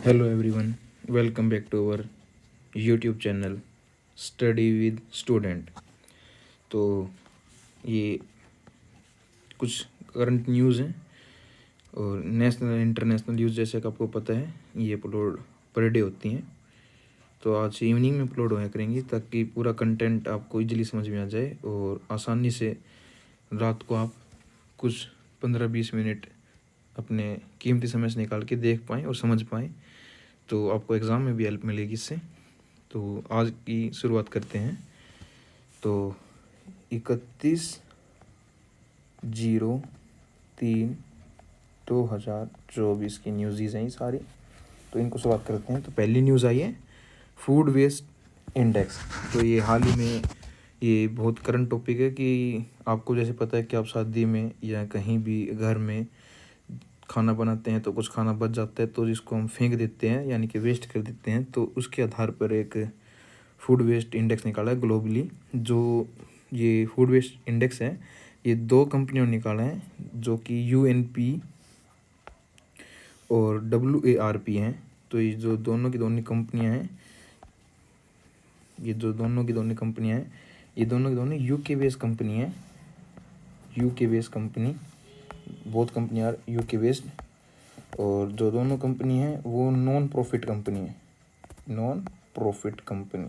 Hello everyone, welcome back to our YouTube channel study with student. तो ये कुछ current news हैं और नेशनल इंटरनेशनल न्यूज़ जैसे कि आपको पता है ये अपलोड पर डे होती हैं। तो आज इवनिंग में अपलोड होया करेंगी ताकि पूरा कंटेंट आपको इजीली समझ में आ जाए और आसानी से रात को आप कुछ 15-20 मिनट अपने कीमती समय से निकाल के देख पाएँ और समझ पाएँ, तो आपको एग्ज़ाम में भी हेल्प मिलेगी इससे। तो आज की शुरुआत करते हैं। तो 31/03/2024 की न्यूज़ हैं ये सारी, तो इनको शुरुआत करते हैं। तो पहली न्यूज़ आई है फूड वेस्ट इंडेक्स। तो ये हाल ही में ये बहुत करंट टॉपिक है कि आपको जैसे पता है कि आप शादी में या कहीं भी घर में खाना बनाते हैं तो कुछ खाना बच जाता है तो जिसको हम फेंक देते हैं यानी कि वेस्ट कर देते हैं। तो उसके आधार पर एक फूड वेस्ट इंडेक्स निकाला है ग्लोबली। जो ये फूड वेस्ट इंडेक्स है ये 2 कंपनियों ने निकाला है जो कि UNP और WARP हैं। तो ये जो दोनों की दोनों कंपनियां हैं, ये दोनों की दोनों UK बेस्ड कंपनी है। UK बेस्ड कंपनी, बहुत कंपनियां UK बेस्ड, और जो दोनों कंपनी है वो नॉन प्रॉफिट कंपनी है, नॉन प्रॉफिट कंपनी।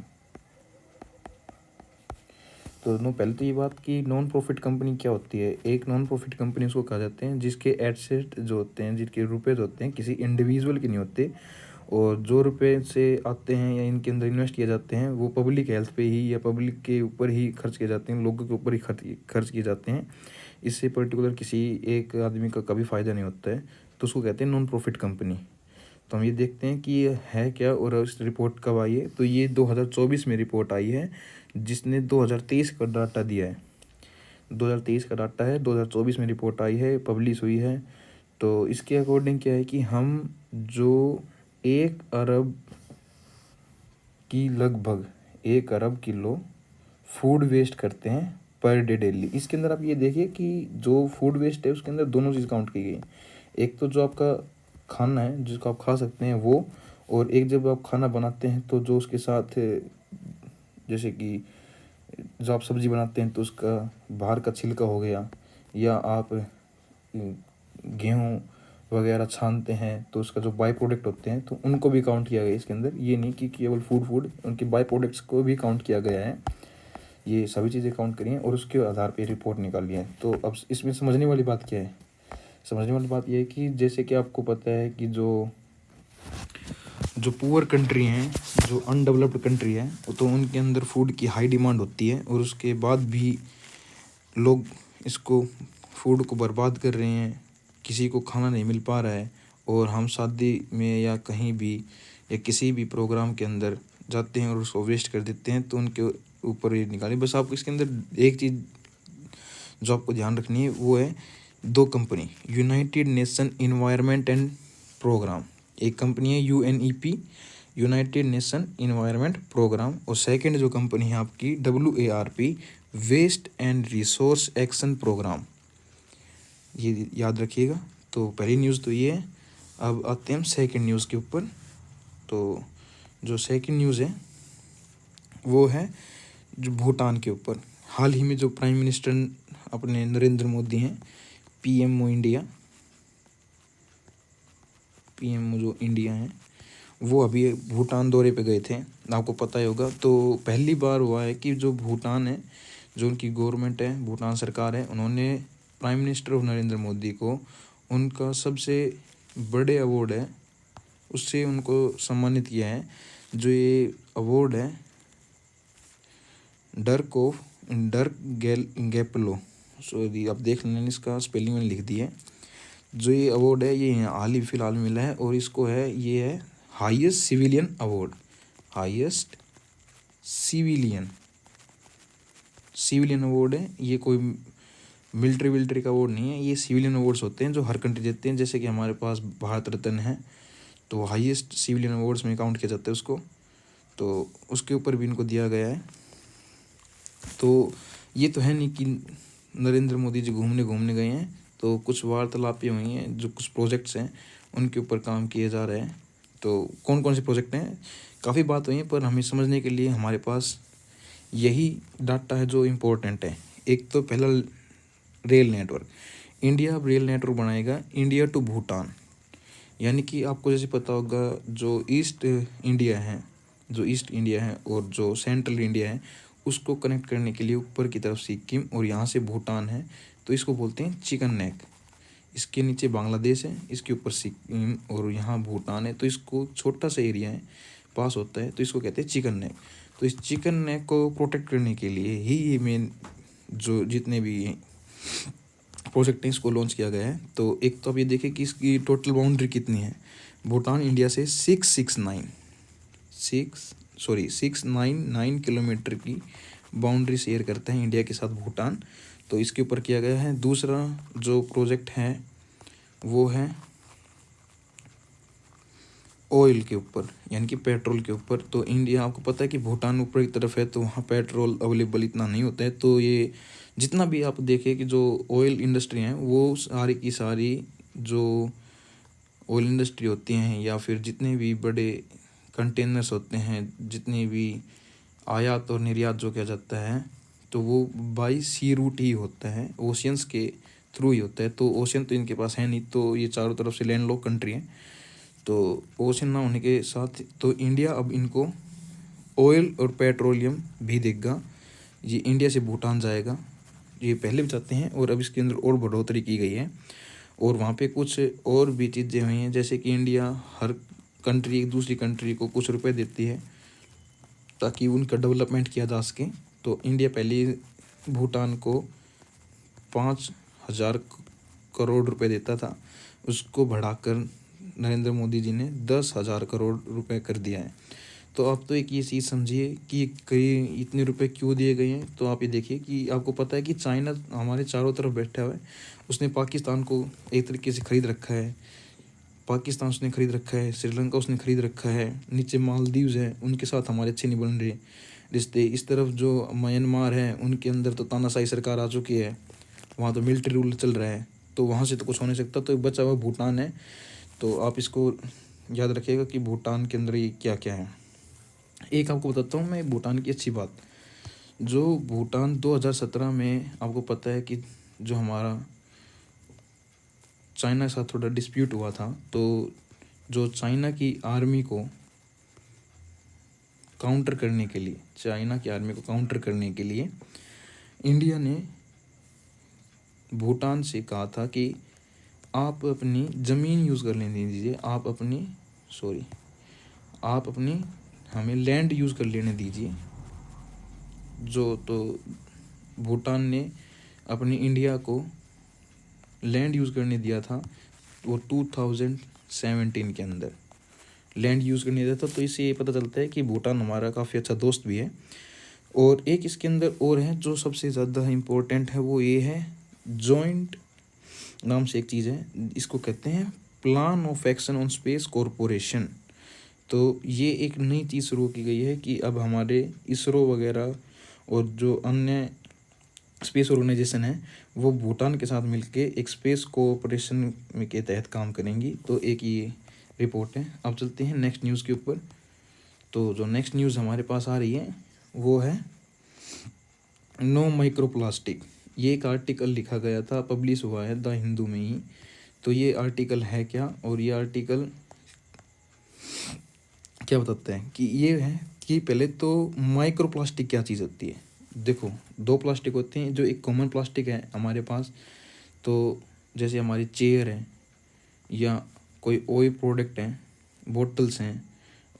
तो पहले तो ये बात कि नॉन प्रॉफिट कंपनी क्या होती है। एक नॉन प्रॉफिट कंपनी उसको कहा जाते हैं जिसके एसेट जो होते हैं, जिनके रुपए जो होते हैं किसी इंडिविजुअल के नहीं होते, और जो रुपए से आते हैं या इनके अंदर इन्वेस्ट किए जाते हैं वो पब्लिक हेल्थ पे ही या पब्लिक के ऊपर ही खर्च किए जाते हैं, लोगों के ऊपर ही खर्च किए जाते हैं। इससे पर्टिकुलर किसी एक आदमी का कभी फ़ायदा नहीं होता है, तो उसको कहते हैं नॉन प्रॉफिट कंपनी। तो हम ये देखते हैं कि ये है क्या और इस रिपोर्ट कब आई है। तो ये 2024 में रिपोर्ट आई है जिसने 2023 का डाटा दिया है। 2023 का डाटा है, 2024 में रिपोर्ट आई है, पब्लिश हुई है। तो इसके अकॉर्डिंग क्या है कि हम जो 1 अरब की लगभग 1 अरब किलो फूड वेस्ट करते हैं पर डे डेली। इसके अंदर आप ये देखिए कि जो फूड वेस्ट है उसके अंदर दोनों चीज़ काउंट की गई। एक तो जो आपका खाना है जिसको आप खा सकते हैं वो, और एक जब आप खाना बनाते हैं तो जो उसके साथ जैसे कि जो आप सब्ज़ी बनाते हैं तो उसका बाहर का छिलका हो गया, या आप गेहूँ वगैरह छानते हैं तो उसका जो बाई प्रोडक्ट होते हैं तो उनको भी काउंट किया गया इसके अंदर। ये नहीं कि केवल फूड उनके बाई प्रोडक्ट्स को भी काउंट किया गया है। ये सभी चीज़ें काउंट करी हैं और उसके आधार पे रिपोर्ट निकाली है। तो अब इसमें समझने वाली बात क्या है? समझने वाली बात यह है कि जैसे कि आपको पता है कि जो पुअर कंट्री हैं, जो अनडेवलप्ड कंट्री है, तो उनके अंदर फूड की हाई डिमांड होती है और उसके बाद भी लोग इसको फूड को बर्बाद कर रहे हैं, किसी को खाना नहीं मिल पा रहा है। और हम शादी में या कहीं भी या किसी भी प्रोग्राम के अंदर जाते हैं और उसको वेस्ट कर देते हैं, तो उनके ऊपर ये निकाली। बस आपको इसके अंदर एक चीज़ जो आपको ध्यान रखनी है वो है 2 company, united nation environment and programme. एक कंपनी है UNEP, united nation environment programme, और सेकंड जो कंपनी है आपकी WARP, waste and resource action programme. ये याद रखिएगा। तो पहली न्यूज़ तो ये है। अब आते हैं हम सेकंड न्यूज़ के ऊपर। तो जो सेकंड न्यूज़ है वो है जो भूटान के ऊपर। हाल ही में जो प्राइम मिनिस्टर अपने नरेंद्र मोदी हैं, PMO इंडिया, PMO जो इंडिया हैं, वो अभी भूटान दौरे पे गए थे, आपको पता ही होगा। तो पहली बार हुआ है कि जो भूटान है, जो उनकी गवर्नमेंट है, भूटान सरकार है, उन्होंने प्राइम मिनिस्टर नरेंद्र मोदी को उनका सबसे बड़े अवार्ड है उससे उनको सम्मानित किया है। जो ये अवार्ड है डर्क गैपलो, सॉरी आप देख लेना, इसका स्पेलिंग मैंने लिख दी है। जो ये अवार्ड है ये हाल ही फिलहाल में मिला है और इसको है, ये है highest civilian award, highest civilian award है। ये कोई मिलिट्री का अवार्ड नहीं है, ये सिविलियन अवार्ड्स होते हैं जो हर कंट्री देते हैं। जैसे कि हमारे पास भारत रत्न है, तो हाईएस्ट सिविलियन अवार्ड्स में काउंट किया जाता है उसको, तो उसके ऊपर भी इनको दिया गया है। तो ये तो है नहीं कि नरेंद्र मोदी जी घूमने गए हैं, तो कुछ वार्तालापें हुई हैं, जो कुछ प्रोजेक्ट्स हैं उनके ऊपर काम किए जा रहे हैं। तो कौन कौन से प्रोजेक्ट हैं, काफ़ी बात हुई है, पर हमें समझने के लिए हमारे पास यही डाटा है जो इम्पोर्टेंट है। एक तो पहला रेल नेटवर्क, इंडिया अब रेल नेटवर्क बनाएगा इंडिया टू भूटान। यानी कि आपको जैसे पता होगा जो ईस्ट इंडिया है और जो सेंट्रल इंडिया है, उसको कनेक्ट करने के लिए ऊपर की तरफ सिक्किम और यहाँ से भूटान है, तो इसको बोलते हैं चिकन नेक। इसके नीचे बांग्लादेश है, इसके ऊपर सिक्किम और यहाँ भूटान है, तो इसको छोटा सा एरिया है पास होता है, तो इसको कहते हैं चिकन नेक। तो इस चिकन नेक को प्रोटेक्ट करने के लिए ही ये मेन जो जितने भी प्रोजेक्ट हैं इसको लॉन्च किया गया है। तो एक तो आप ये देखें कि इसकी टोटल बाउंड्री कितनी है। भूटान इंडिया से 699 किलोमीटर की बाउंड्री शेयर करता है इंडिया के साथ भूटान। तो इसके ऊपर किया गया है। दूसरा जो प्रोजेक्ट है वो है ऑयल के ऊपर, यानी कि पेट्रोल के ऊपर। तो इंडिया, आपको पता है कि भूटान ऊपर की तरफ है, तो वहाँ पेट्रोल अवेलेबल इतना नहीं होता है। तो ये जितना भी आप देखें कि जो ऑयल इंडस्ट्री हैं वो सारी की सारी जो ऑयल इंडस्ट्री होती हैं या फिर जितने भी बड़े कंटेनर्स होते हैं, जितने भी आयात और निर्यात जो किया जाता है, तो वो बाई सी रूट ही होता है, ओशियंस के थ्रू ही होता है। तो ओशियन तो इनके पास है नहीं, तो ये चारों तरफ से लैंड लॉक कंट्री है। तो ओशन ना होने के साथ तो इंडिया अब इनको ऑयल और पेट्रोलियम भी देगा। ये इंडिया से भूटान जाएगा, ये पहले भी जाते हैं और अब इसके अंदर और बढ़ोतरी की गई है। और वहाँ पे कुछ और भी चीज़ें हुई हैं, जैसे कि इंडिया हर कंट्री एक दूसरी कंट्री को कुछ रुपए देती है ताकि उनका डेवलपमेंट किया जा सके। तो इंडिया पहले भूटान को 5,000 करोड़ रुपए देता था, उसको बढ़ाकर नरेंद्र मोदी जी ने 10,000 करोड़ रुपए कर दिया है। तो आप तो एक ये चीज़ समझिए कि कई इतने रुपए क्यों दिए गए हैं। तो आप ये देखिए कि आपको पता है कि चाइना हमारे चारों तरफ बैठा हुआ है, उसने पाकिस्तान को एक तरीके से ख़रीद रखा है। पाकिस्तान उसने ख़रीद रखा है, श्रीलंका उसने ख़रीद रखा है, नीचे मालदीव्स है, उनके साथ हमारे अच्छे नहीं बन रहे रिश्ते। इस तरफ जो म्यांमार है उनके अंदर तो तानाशाही सरकार आ चुकी है, वहाँ तो मिलिट्री रूल चल रहा है, तो वहाँ से तो कुछ हो नहीं सकता। तो एक बचा हुआ भूटान है। तो आप इसको याद रखिएगा कि भूटान के अंदर ये क्या क्या है। एक आपको बताता हूँ मैं भूटान की अच्छी बात। जो भूटान 2017 में, आपको पता है कि जो हमारा चाइना के साथ थोड़ा डिस्प्यूट हुआ था, तो जो चाइना की आर्मी को काउंटर करने के लिए इंडिया ने भूटान से कहा था कि आप अपनी ज़मीन यूज़ कर लेने दीजिए, आप अपनी हमें लैंड यूज़ कर लेने दीजिए। तो भूटान ने अपनी इंडिया को लैंड यूज़ करने दिया था, वो 2017 के अंदर लैंड यूज़ करने दिया था। तो इससे ये पता चलता है कि भूटान हमारा काफ़ी अच्छा दोस्त भी है। और एक इसके अंदर और है जो सबसे ज़्यादा इम्पोर्टेंट है, वो ये है जॉइंट नाम से एक चीज़ है, इसको कहते हैं plan of action on space corporation. तो ये एक नई चीज़ शुरू की गई है कि अब हमारे इसरो वगैरह और जो अन्य स्पेस ऑर्गेनाइजेशन है वो भूटान के साथ मिलके एक स्पेस कोऑपरेशन के तहत काम करेंगी। तो एक ये रिपोर्ट है। अब चलते हैं नेक्स्ट न्यूज़ के ऊपर। तो जो नेक्स्ट न्यूज़ हमारे पास आ रही है वो है नो माइक्रो प्लास्टिक। ये एक आर्टिकल लिखा गया था, पब्लिश हुआ है द हिंदू में ही। तो ये आर्टिकल है क्या, और ये आर्टिकल क्या बताता है कि ये है कि पहले तो माइक्रो प्लास्टिक क्या चीज़ होती है। देखो, दो प्लास्टिक होते हैं, जो एक कॉमन प्लास्टिक है हमारे पास, तो जैसे हमारी चेयर है या कोई ऑयल प्रोडक्ट हैं, बोटल्स हैं,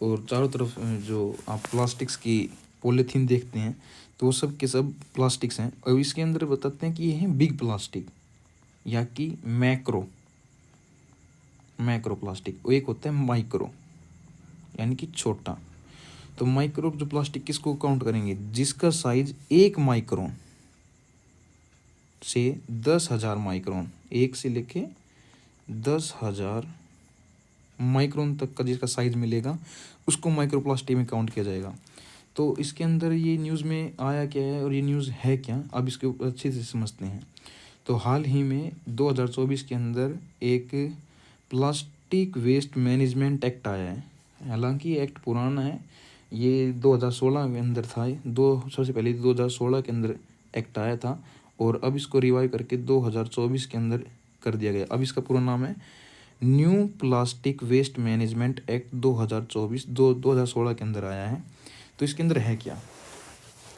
और चारों तरफ जो आप प्लास्टिक्स की पॉलीथीन देखते हैं, तो वो सब के सब प्लास्टिक्स हैं। और इसके अंदर बताते हैं कि ये हैं बिग प्लास्टिक या कि मैक्रो प्लास्टिक, और एक होता है माइक्रो यानी कि छोटा। तो माइक्रो जो प्लास्टिक किसको काउंट करेंगे, जिसका साइज 1 माइक्रोन से 10,000 माइक्रोन, 1 से लेके 10,000 माइक्रोन तक का जिसका साइज मिलेगा उसको माइक्रो प्लास्टिक में काउंट किया जाएगा। तो इसके अंदर ये न्यूज़ में आया क्या है और ये न्यूज़ है क्या, अब इसके ऊपर अच्छे से समझते हैं। तो हाल ही में 2024 के अंदर एक प्लास्टिक वेस्ट मैनेजमेंट एक्ट आया है, हालांकि एक्ट पुराना है, ये 2016 के अंदर था। सबसे पहले 2016 के अंदर एक्ट आया था और अब इसको रिवाइव करके 2024 के अंदर कर दिया गया। अब इसका पूरा नाम है new plastic waste management act 2024, 2016 के अंदर आया है। तो इसके अंदर है क्या?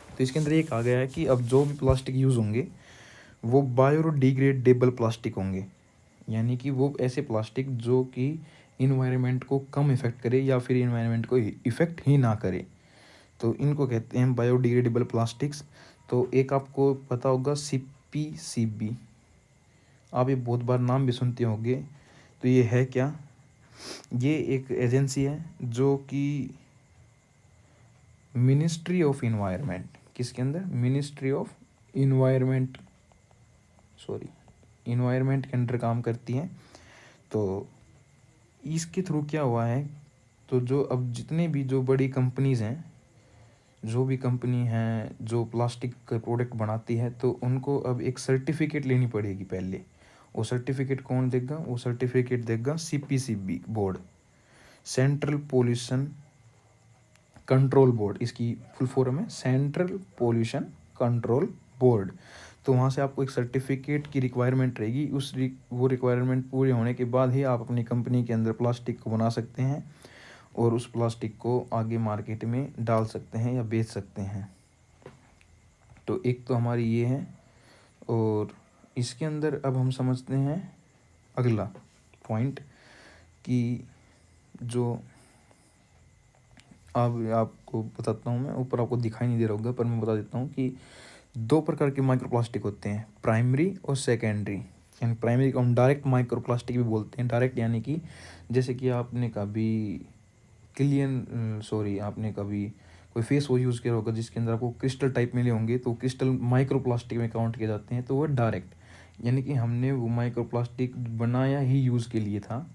तो इसके अंदर ये कहा गया है कि अब जो भी प्लास्टिक यूज़ होंगे वो बायोडिग्रेडेबल प्लास्टिक होंगे, यानी कि वो ऐसे प्लास्टिक जो कि इन्वायरमेंट को कम इफ़ेक्ट करे या फिर इन्वायरमेंट को इफ़ेक्ट ही ना करे, तो इनको कहते हैं बायोडिग्रेडेबल प्लास्टिक्स। तो एक आपको पता होगा CPCB, आप ये बहुत बार नाम भी सुनते होंगे। तो ये है क्या? ये एक एजेंसी है जो कि मिनिस्ट्री ऑफ इन्वायरमेंट, किसके अंदर? मिनिस्ट्री ऑफ इन्वायरमेंट, इन्वायरमेंट के अंडर काम करती हैं। तो इसके थ्रू क्या हुआ है, तो जो अब जितने भी जो बड़ी कंपनीज़ हैं, जो भी कंपनी हैं जो प्लास्टिक का प्रोडक्ट बनाती है, तो उनको अब एक सर्टिफिकेट लेनी पड़ेगी पहले। वो सर्टिफिकेट कौन देगा? वो सर्टिफिकेट देगा CPCB board, central pollution control board. इसकी फुल फॉर्म है सेंट्रल पोल्यूशन कंट्रोल बोर्ड। तो वहाँ से आपको एक सर्टिफिकेट की रिक्वायरमेंट रहेगी। वो रिक्वायरमेंट पूरे होने के बाद ही आप अपनी कंपनी के अंदर प्लास्टिक को बना सकते हैं और उस प्लास्टिक को आगे मार्केट में डाल सकते हैं या बेच सकते हैं। तो एक तो हमारी ये है। और इसके अंदर अब हम समझते हैं अगला पॉइंट कि जो अब आपको बताता हूँ मैं, ऊपर आपको दिखाई नहीं दे रहा होगा पर मैं बता देता हूँ कि 2 प्रकार के माइक्रो प्लास्टिक होते हैं, प्राइमरी और सेकेंडरी। यानी प्राइमरी को हम डायरेक्ट माइक्रो प्लास्टिक भी बोलते हैं। डायरेक्ट यानी कि जैसे कि आपने कभी कोई फेस वॉश यूज़ किया होगा जिसके अंदर आपको क्रिस्टल टाइप मिले होंगे, तो क्रिस्टल माइक्रो प्लास्टिक में काउंट किए जाते हैं। तो वो डायरेक्ट यानी कि हमने वो माइक्रो प्लास्टिक बनाया ही यूज़ के लिए था,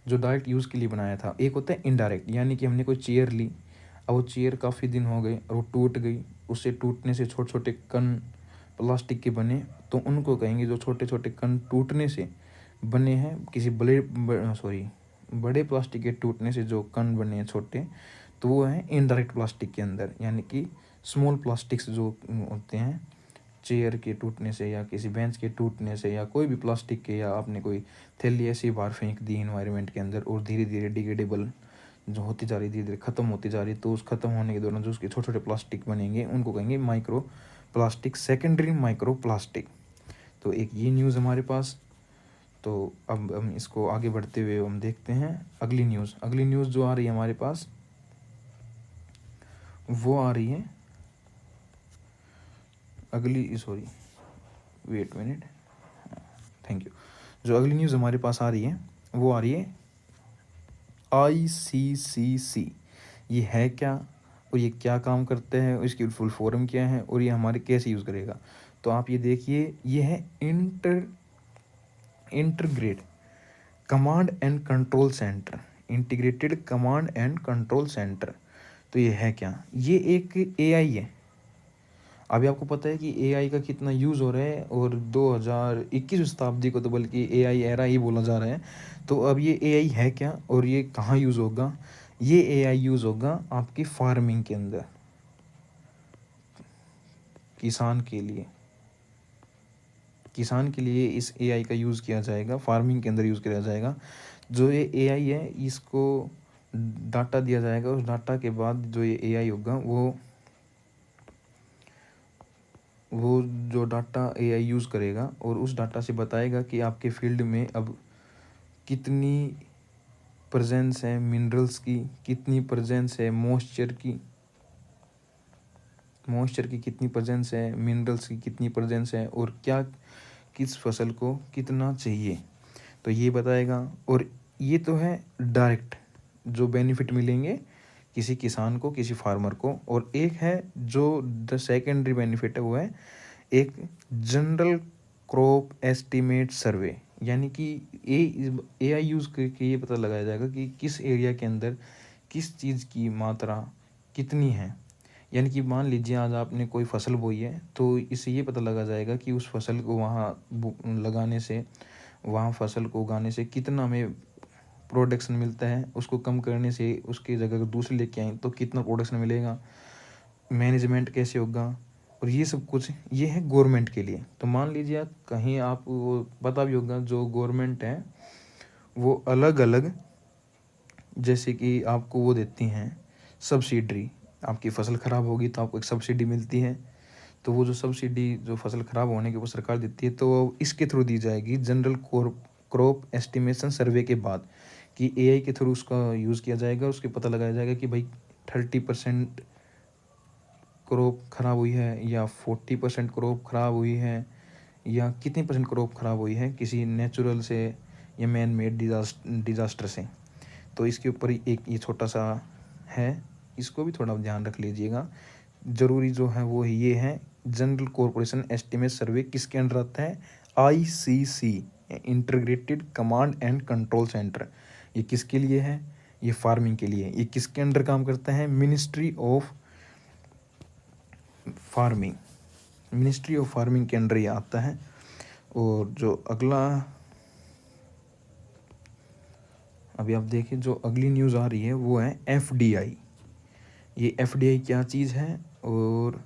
जो डायरेक्ट यूज़ के लिए बनाया था। एक होता है इनडायरेक्ट, यानी कि हमने कोई चेयर ली, अब वो चेयर काफ़ी दिन हो गए और वो टूट गई, उससे टूटने से छोटे छोटे कण प्लास्टिक के बने, तो उनको कहेंगे जो छोटे छोटे कण टूटने से बने हैं, किसी बड़े प्लास्टिक के टूटने से जो कण बने हैं छोटे, तो वो है इनडायरेक्ट प्लास्टिक के अंदर। यानी कि स्मॉल प्लास्टिक्स जो होते हैं चेयर के टूटने से या किसी बेंच के टूटने से या कोई भी प्लास्टिक के, या आपने कोई थैली ऐसी बाहर फेंक दी इन्वायरमेंट के अंदर और धीरे धीरे डिग्रेडेबल जो होती जा रही, धीरे धीरे ख़त्म होती जा रही, तो उस ख़त्म होने के दौरान जो उसके छोटे छोटे प्लास्टिक बनेंगे उनको कहेंगे micro plastic, secondary micro plastic. तो एक ये न्यूज़ हमारे पास। तो अब हम इसको आगे बढ़ते हुए हम देखते हैं अगली न्यूज़ जो आ रही है हमारे पास, वो आ रही है वेट मिनट, थैंक यू। जो अगली न्यूज़ हमारे पास आ रही है वो आ रही है ICCC। ये है क्या और ये क्या काम करते हैं, इसकी फुल फॉर्म क्या है और ये हमारे कैसे यूज़ करेगा? तो आप ये देखिए, ये है integrate command and control centre, integrated command and control centre. तो ये है क्या? ये एक AI है। अभी आपको पता है कि AI का कितना यूज़ हो रहा है और 2021 शताब्दी को तो बल्कि AI एरा ही बोला जा रहा है। तो अब ये AI है क्या और ये कहाँ यूज़ होगा? ये AI यूज़ होगा आपकी फार्मिंग के अंदर, किसान के लिए इस AI का यूज़ किया जाएगा, फार्मिंग के अंदर यूज़ किया जाएगा। जो ये AI है इसको डाटा दिया जाएगा, उस डाटा के बाद जो ये AI होगा वो जो डाटा AI यूज़ करेगा और उस डाटा से बताएगा कि आपके फील्ड में अब कितनी प्रेजेंस है मिनरल्स की, कितनी प्रेजेंस है मॉइस्चर की कितनी प्रेजेंस है, मिनरल्स की कितनी प्रेजेंस है और क्या किस फसल को कितना चाहिए, तो ये बताएगा। और ये तो है डायरेक्ट जो बेनिफिट मिलेंगे किसी किसान को, किसी फार्मर को। और एक है जो द सेकेंडरी बेनिफिट है, वो है एक जनरल क्रॉप एस्टीमेट सर्वे, यानी कि AI यूज़ करके ये पता लगाया जाएगा कि किस एरिया के अंदर किस चीज़ की मात्रा कितनी है। यानी कि मान लीजिए आज आपने कोई फसल बोई है, तो इससे ये पता लगा जाएगा कि उस फसल को वहाँ लगाने से, वहाँ फसल को उगाने से कितना हमें प्रोडक्शन मिलता है, उसको कम करने से उसकी जगह अगर दूसरी लेके आएँ तो कितना प्रोडक्शन मिलेगा, मैनेजमेंट कैसे होगा, और ये सब कुछ ये है गवर्नमेंट के लिए। तो मान लीजिए आप कहीं आप वो पता भी होगा जो गवर्नमेंट है वो अलग अलग, जैसे कि आपको वो देती हैं सब्सिडी, आपकी फसल ख़राब होगी तो आपको एक सब्सिडी मिलती है, तो वो जो सब्सिडी जो फसल ख़राब होने की वो सरकार देती है, तो वो इसके थ्रू दी जाएगी जनरल क्रॉप एस्टिमेशन सर्वे के बाद, कि एआई के थ्रू उसका यूज़ किया जाएगा, उसके पता लगाया जाएगा कि भाई 30% क्रॉप ख़राब हुई है या 40% क्रॉप ख़राब हुई है या कितनी परसेंट क्रॉप ख़राब हुई है किसी नेचुरल से या मैन मेड डिज़ास्टर से। तो इसके ऊपर एक ये छोटा सा है, इसको भी थोड़ा ध्यान रख लीजिएगा। ज़रूरी जो है वो ये है, जनरल कॉरपोरेशन एस्टिमेट सर्वे किसके अंडर आता है, ICC, integrated command and control centre. ये किसके लिए है, ये फार्मिंग के लिए। ये किसके अंडर काम करता है, ministry of farming, ministry of farming के अंडर ये आता है। और जो अगला अभी आप देखिए जो अगली न्यूज़ आ रही है वो है एफडीआई। ये एफडीआई क्या चीज़ है और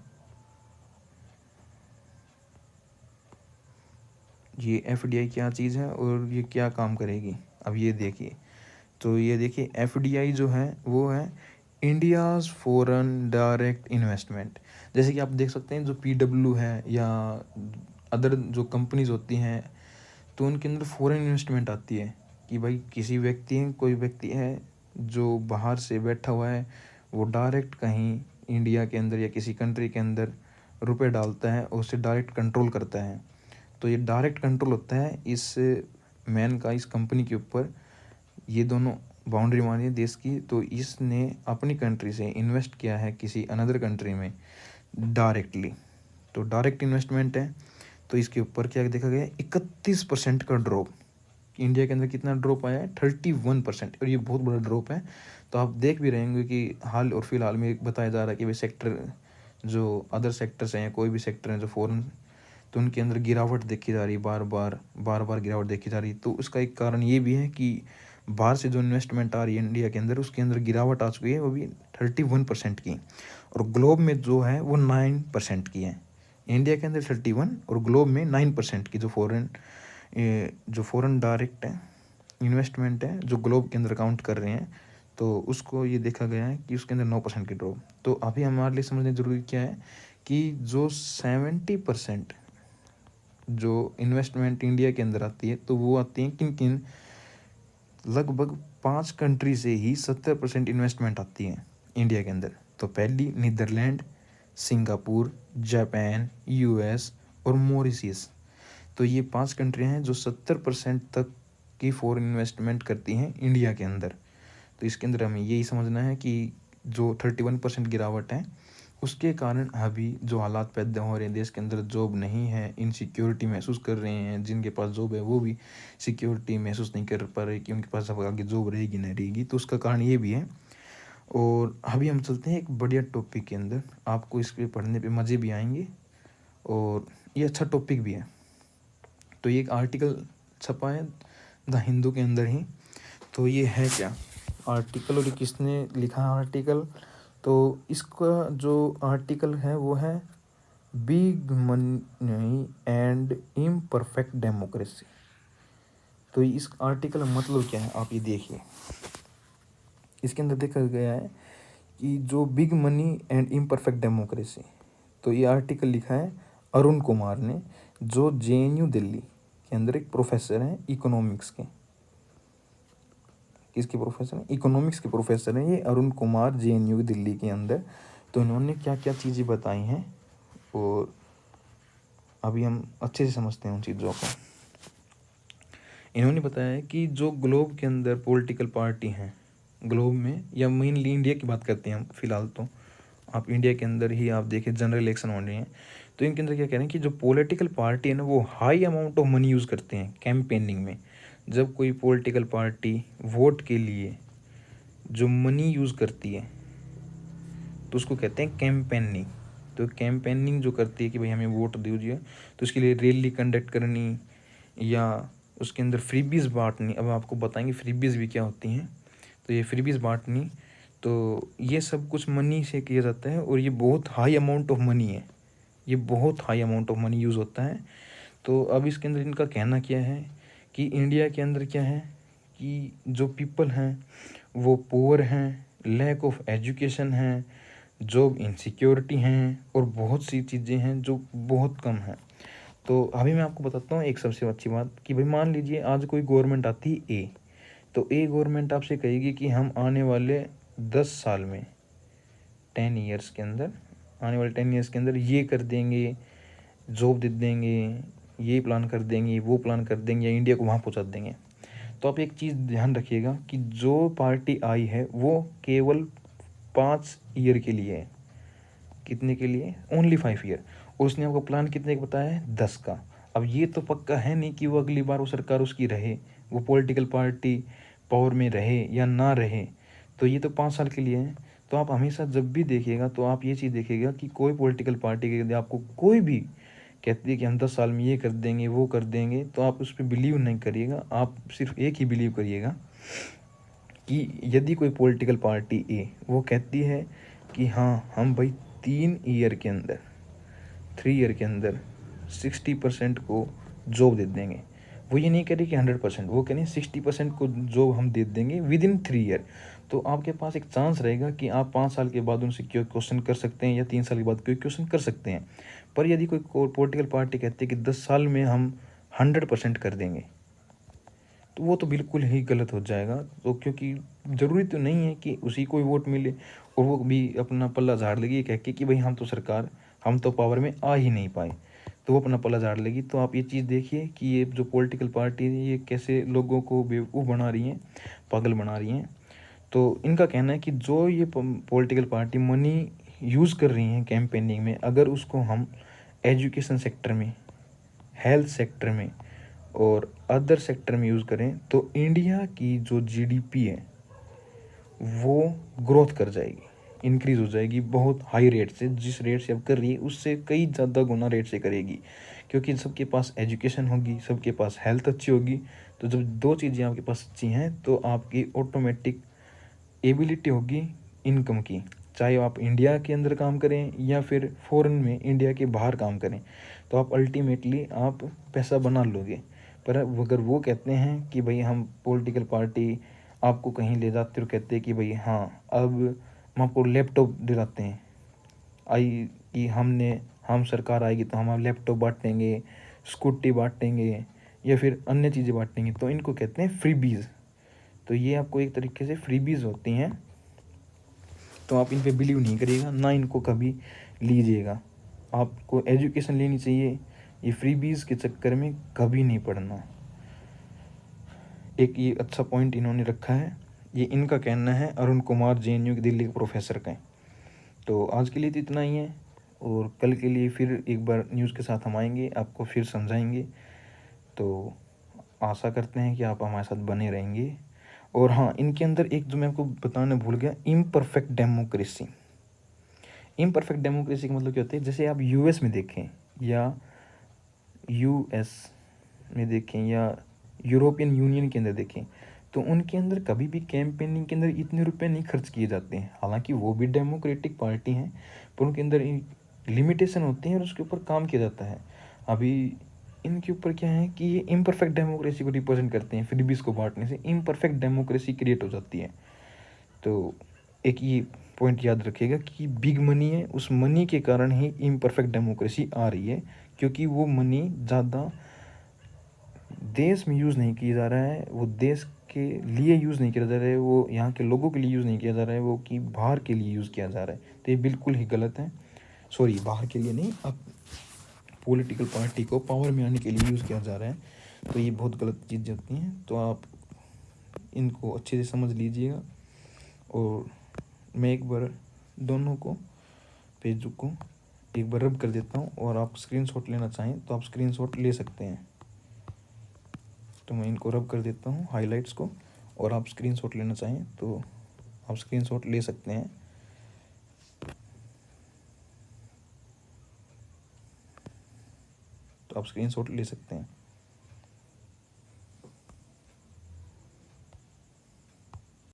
ये एफडीआई क्या चीज़ है और ये क्या काम करेगी, अब ये देखिए। तो ये देखिए एफडीआई जो है वो है इंडियाज़ फॉरेन डायरेक्ट इन्वेस्टमेंट। जैसे कि आप देख सकते हैं जो पीडब्ल्यू है या अदर जो कंपनीज होती हैं तो उनके अंदर फॉरेन इन्वेस्टमेंट आती है कि भाई किसी कोई व्यक्ति है जो बाहर से बैठा हुआ है, वो डायरेक्ट कहीं इंडिया के अंदर या किसी कंट्री के अंदर रुपए डालता है और उसे डायरेक्ट कंट्रोल करता है। तो ये डायरेक्ट कंट्रोल होता है इस मैन का, इस कंपनी के ऊपर। ये दोनों बाउंड्री मानी है देश की, तो इसने अपनी कंट्री से इन्वेस्ट किया है किसी अनदर कंट्री में डायरेक्टली, तो डायरेक्ट इन्वेस्टमेंट है। तो इसके ऊपर क्या देखा गया, 31% का ड्रॉप। इंडिया के अंदर कितना ड्रॉप आया है, 31%, और ये बहुत बड़ा ड्रॉप है। तो आप देख भी रहेंगे कि हाल और फिलहाल में बताया जा रहा है कि भाई सेक्टर जो अदर सेक्टर्स हैं, कोई भी सेक्टर हैं जो फॉरेन, तो उनके अंदर गिरावट देखी जा रही है, बार बार गिरावट देखी जा रही है। तो उसका एक कारण ये भी है कि बाहर से जो इन्वेस्टमेंट आ रही है इंडिया के अंदर, उसके अंदर गिरावट आ चुकी है, वो भी 31% की, और ग्लोब में जो है वो 9% की है। इंडिया के अंदर 31 और ग्लोब में 9% की जो फॉरेन डायरेक्ट है इन्वेस्टमेंट है जो ग्लोब के अंदर काउंट कर रहे हैं, तो उसको ये देखा गया है कि उसके अंदर 9% की ड्रॉप। तो अभी हमारे लिए समझने ज़रूरी क्या है कि जो 70% जो इन्वेस्टमेंट इंडिया के अंदर आती है, तो वो आती है किन किन, लगभग 5 कंट्री से ही 70% इन्वेस्टमेंट आती है इंडिया के अंदर। तो पहली नीदरलैंड, सिंगापुर, जापान, यूएस और मॉरिशस। तो ये 5 कंट्रियाँ हैं जो 70% तक की फॉरेन इन्वेस्टमेंट करती हैं इंडिया के अंदर। तो इसके अंदर हमें यही समझना है कि जो 31% गिरावट है उसके कारण अभी जो हालात पैदा हो रहे हैं देश के अंदर, जॉब नहीं है, इनसिक्योरिटी महसूस कर रहे हैं, जिनके पास जॉब है वो भी सिक्योरिटी महसूस नहीं कर पा रहे कि उनके पास अब आगे जॉब रहेगी नहीं रहेगी। तो उसका कारण ये भी है। और अभी हम चलते हैं एक बढ़िया टॉपिक के अंदर, आपको इसके पढ़ने पे मज़े भी आएंगे और ये अच्छा टॉपिक भी है। तो ये एक आर्टिकल छपा है द हिंदू के अंदर ही। तो ये है क्या आर्टिकल और ये किसने लिखा है आर्टिकल, तो इसका जो आर्टिकल है वो है big money and imperfect democracy. तो इस आर्टिकल का मतलब क्या है आप ये देखिए। इसके अंदर देखा गया है कि जो big money and imperfect democracy, तो ये आर्टिकल लिखा है अरुण कुमार ने, जो जेएनयू दिल्ली के अंदर एक प्रोफेसर हैं इकोनॉमिक्स के। किसके प्रोफेसर हैं, इकोनॉमिक्स के प्रोफेसर हैं ये अरुण कुमार, जेएनयू दिल्ली के अंदर। तो इन्होंने क्या क्या चीज़ें बताई हैं और अभी हम अच्छे से समझते हैं उन चीज़ों को। इन्होंने बताया है कि जो ग्लोब के अंदर पॉलिटिकल पार्टी हैं ग्लोब में, या मेनली इंडिया की बात करते हैं हम फिलहाल, तो आप इंडिया के अंदर ही आप देखिए जनरल इलेक्शन हो रहे हैं, तो इनके अंदर क्या कह रहे हैं कि जो पॉलिटिकल पार्टी है ना वो high amount of money use करते हैं कैंपेनिंग में। जब कोई पॉलिटिकल पार्टी वोट के लिए जो मनी यूज़ करती है तो उसको कहते हैं कैंपेनिंग। तो कैंपेनिंग जो करती है कि भाई हमें वोट दीजिए, तो उसके लिए रैली कंडक्ट करनी या उसके अंदर फ्रीबीज़ बांटनी, अब आपको बताएंगे फ्रीबीज़ भी क्या होती हैं। तो ये फ्रीबीज़ बांटनी, तो ये सब कुछ मनी से किया जाता है और ये बहुत हाई अमाउंट ऑफ मनी है, ये बहुत high amount of money use होता है। तो अब इसके अंदर इनका कहना क्या है कि इंडिया के अंदर क्या है कि जो पीपल हैं वो पुअर हैं, लैक ऑफ एजुकेशन है, जॉब इनसिक्योरिटी हैं और बहुत सी चीज़ें हैं जो बहुत कम हैं। तो अभी मैं आपको बताता हूँ एक सबसे अच्छी बात कि भाई मान लीजिए आज कोई गवर्नमेंट आती है ए, तो ए गवर्नमेंट आपसे कहेगी कि हम आने वाले 10 साल में 10 ईयर्स के अंदर, आने वाले 10 ईयर्स के अंदर ये कर देंगे, जॉब दे देंगे, ये प्लान कर देंगे, वो प्लान कर देंगे, या इंडिया को वहाँ पहुँचा देंगे। तो आप एक चीज़ ध्यान रखिएगा कि जो पार्टी आई है वो केवल 5 ईयर के लिए है। कितने के लिए? Only 5 year. और उसने आपको प्लान कितने का बताया है? 10 का। अब ये तो पक्का है नहीं कि वो अगली बार वो सरकार उसकी रहे, वो पॉलिटिकल पार्टी पावर में रहे या ना रहे। तो ये तो 5 साल के लिए है। तो आप हमेशा जब भी देखिएगा तो आप ये चीज़ देखिएगा कि कोई पॉलिटिकल पार्टी के यदि आपको कोई भी कहती है कि हम 10 साल में ये कर देंगे, वो कर देंगे, तो आप उस पर बिलीव नहीं करिएगा। आप सिर्फ एक ही बिलीव करिएगा कि यदि कोई पॉलिटिकल पार्टी ए वो कहती है कि हाँ हम भाई 3 ईयर के अंदर, 3 ईयर के अंदर 60% को जॉब दे देंगे, वो ये नहीं कह रही कि 100%, वो कह रही 60% को जॉब हम दे देंगे विद इन 3 ईयर। तो आपके पास एक चांस रहेगा कि आप 5 साल के बाद उनसे क्यों क्वेश्चन कर सकते हैं या 3 साल के बाद कोई क्वेश्चन कर सकते हैं। पर यदि कोई पॉलिटिकल पार्टी कहती है कि 10 साल में हम 100% कर देंगे, तो वो तो बिल्कुल ही गलत हो जाएगा। तो क्योंकि ज़रूरी तो नहीं है कि उसी को ही वोट मिले और वो भी अपना पल्ला झाड़ लेगी कह के कि भाई हम तो सरकार, हम तो पावर में आ ही नहीं पाए, तो वो अपना पल्ला झाड़ लेगी। तो आप ये चीज़ देखिए कि ये जो पॉलिटिकल पार्टी है ये कैसे लोगों को बेवकूफ़ बना रही हैं, पागल बना रही हैं। तो इनका कहना है कि जो ये पॉलिटिकल पार्टी मनी यूज़ कर रही हैं कैंपेनिंग में, अगर उसको हम एजुकेशन सेक्टर में, हेल्थ सेक्टर में और अदर सेक्टर में यूज़ करें तो इंडिया की जो जीडीपी है वो ग्रोथ कर जाएगी, इंक्रीज़ हो जाएगी बहुत हाई रेट से। जिस रेट से अब कर रही है उससे कई ज़्यादा गुना रेट से करेगी, क्योंकि सबके पास एजुकेशन होगी, सबके पास हेल्थ अच्छी होगी। तो जब दो चीज़ें आपके पास अच्छी हैं तो आपकी ऑटोमेटिक एबिलिटी होगी इनकम की, चाहे आप इंडिया के अंदर काम करें या फिर फॉरेन में इंडिया के बाहर काम करें, तो आप अल्टीमेटली आप पैसा बना लोगे। पर अगर वो कहते हैं कि भाई हम पॉलिटिकल पार्टी आपको कहीं ले जाते और कहते हैं कि भाई हाँ अब हम आपको लैपटॉप दिलाते हैं, आई कि हम सरकार आएगी तो हम लैपटॉप बांटेंगे, स्कूटी बांटेंगे या फिर अन्य चीज़ें बांटेंगे, तो इनको कहते हैं फ्रीबीज़। तो ये आपको एक तरीके से फ्रीबीज़ होती हैं। तो आप इन पे बिलीव नहीं करिएगा, ना इनको कभी लीजिएगा। आपको एजुकेशन लेनी चाहिए, ये फ्रीबीज़ के चक्कर में कभी नहीं पड़ना। एक ये अच्छा पॉइंट इन्होंने रखा है, ये इनका कहना है, अरुण कुमार जेएनयू के दिल्ली के प्रोफेसर का है। तो आज के लिए तो इतना ही है और कल के लिए फिर एक बार न्यूज़ के साथ हम आएंगे, आपको फिर समझाएंगे। तो आशा करते हैं कि आप हमारे साथ बने रहेंगे। और हाँ, इनके अंदर एक जो मैं आपको बताना भूल गया, इम्परफेक्ट डेमोक्रेसी। इम्परफेक्ट डेमोक्रेसी का मतलब क्या होता है, जैसे आप यूएस में देखें या यूएस में देखें या यूरोपियन यूनियन के अंदर देखें, तो उनके अंदर कभी भी कैंपेनिंग के अंदर इतने रुपए नहीं खर्च किए जाते हैं। हालांकि वो भी डेमोक्रेटिक पार्टी हैं, पर उनके अंदर लिमिटेशन होती है और उसके ऊपर काम किया जाता है। अभी इनके ऊपर क्या है कि ये इम्परफेक्ट डेमोक्रेसी को रिप्रेजेंट करते हैं, फ्रीबीज को बांटने से इम्परफेक्ट डेमोक्रेसी क्रिएट हो जाती है। तो एक ये पॉइंट याद रखिएगा कि बिग मनी है, उस मनी के कारण ही इम्परफेक्ट डेमोक्रेसी आ रही है, क्योंकि वो मनी ज़्यादा देश में यूज़ नहीं किया जा रहा है, वो देश के लिए यूज़ नहीं किया जा रहा है, वो यहाँ के लोगों के लिए यूज़ नहीं किया जा रहा है, वो कि बाहर के लिए यूज़ किया जा रहा है। तो ये बिल्कुल ही गलत है। सॉरी, बाहर के लिए नहीं, अब पॉलिटिकल पार्टी को पावर में आने के लिए यूज़ किया जा रहा है। तो ये बहुत गलत चीज़ें होती हैं, तो आप इनको अच्छे से समझ लीजिएगा। और मैं एक बार दोनों को पेज को एक बार रब कर देता हूँ, और आप स्क्रीनशॉट लेना चाहें तो आप स्क्रीनशॉट ले सकते हैं। तो मैं इनको रब कर देता हूँ हाइलाइट्स को, और आप स्क्रीनशॉट लेना चाहें तो आप स्क्रीनशॉट ले सकते हैं। तो आप स्क्रीनशॉट ले सकते हैं।